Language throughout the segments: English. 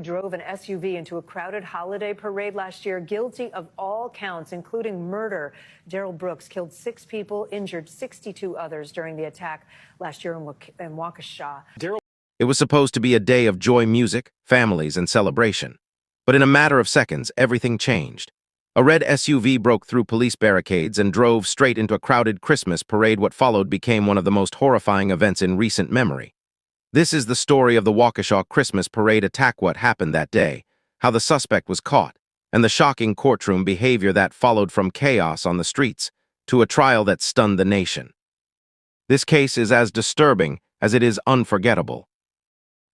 drove an SUV into a crowded holiday parade last year, guilty of all counts, including murder. Darrell Brooks killed 6 people, injured 62 others during the attack last year in Waukesha. It was supposed to be a day of joy music, families, and celebration. But in a matter of seconds, everything changed. A red SUV broke through police barricades and drove straight into a crowded Christmas parade. What followed became one of the most horrifying events in recent memory. This is the story of the Waukesha Christmas Parade attack, what happened that day, how the suspect was caught, and the shocking courtroom behavior that followed, from chaos on the streets to a trial that stunned the nation. This case is as disturbing as it is unforgettable.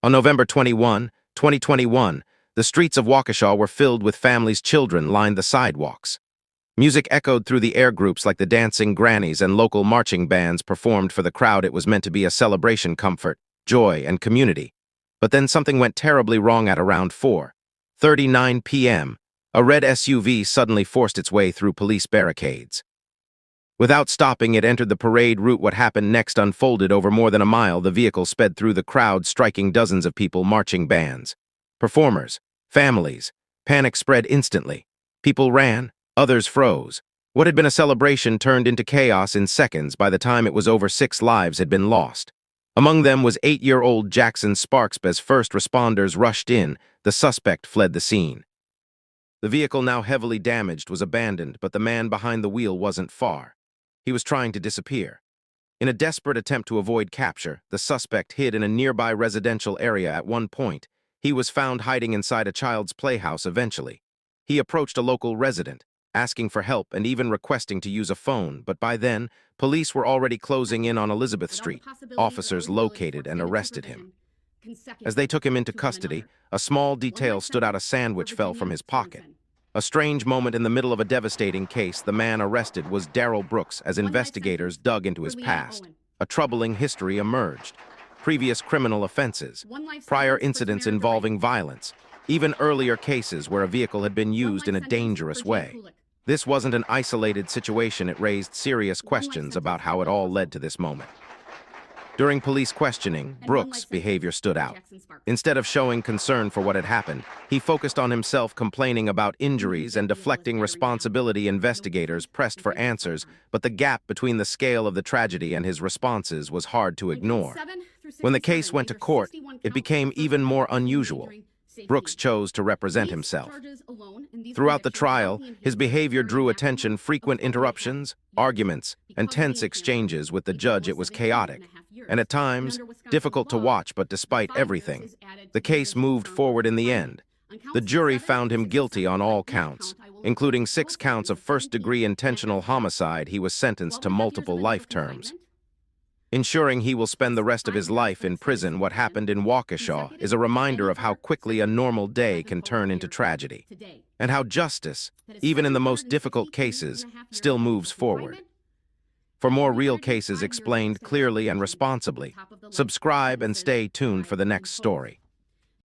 On November 21, 2021, the streets of Waukesha were filled with families. Children lined the sidewalks. Music echoed through the air. Groups like the Dancing Grannies and local marching bands performed for the crowd. It was meant to be a celebration, comfort, joy, and community. But then something went terribly wrong. At around 4:39 p.m., a red SUV suddenly forced its way through police barricades. Without stopping, it entered the parade route. What happened next unfolded over more than a mile. The vehicle sped through the crowd, striking dozens of people, marching bands, performers, families. Panic spread instantly. People ran, others froze. What had been a celebration turned into chaos in seconds. By the time it was over, 6 lives had been lost. Among them was 8-year-old Jackson Sparks. As first responders rushed in, the suspect fled the scene. The vehicle, now heavily damaged, was abandoned, but the man behind the wheel wasn't far. He was trying to disappear. In a desperate attempt to avoid capture, the suspect hid in a nearby residential area. At one point, he was found hiding inside a child's playhouse. Eventually, he approached a local resident, asking for help and even requesting to use a phone, but by then, police were already closing in on Elizabeth Street. Officers located and arrested him. As they took him into custody, a small detail stood out. A sandwich fell from his pocket. A strange moment in the middle of a devastating case. The man arrested was Darrell Brooks. As investigators dug into his past, a troubling history emerged. Previous criminal offenses, prior incidents involving violence, even earlier cases where a vehicle had been used in a dangerous way. This wasn't an isolated situation. It raised serious questions about how it all led to this moment. During police questioning, Brooks' behavior stood out. Instead of showing concern for what had happened, he focused on himself, complaining about injuries and deflecting responsibility. Investigators pressed for answers, but the gap between the scale of the tragedy and his responses was hard to ignore. When the case went to court, it became even more unusual. Brooks chose to represent himself. Throughout the trial, his behavior drew attention. Frequent interruptions, arguments, and tense exchanges with the judge. It was chaotic, and at times, difficult to watch. But despite everything, the case moved forward in the end. The jury found him guilty on all counts, including 6 counts of first-degree intentional homicide. He was sentenced to multiple life terms, ensuring he will spend the rest of his life in prison. What happened in Waukesha is a reminder of how quickly a normal day can turn into tragedy, and how justice, even in the most difficult cases, still moves forward. For more real cases explained clearly and responsibly, subscribe and stay tuned for the next story.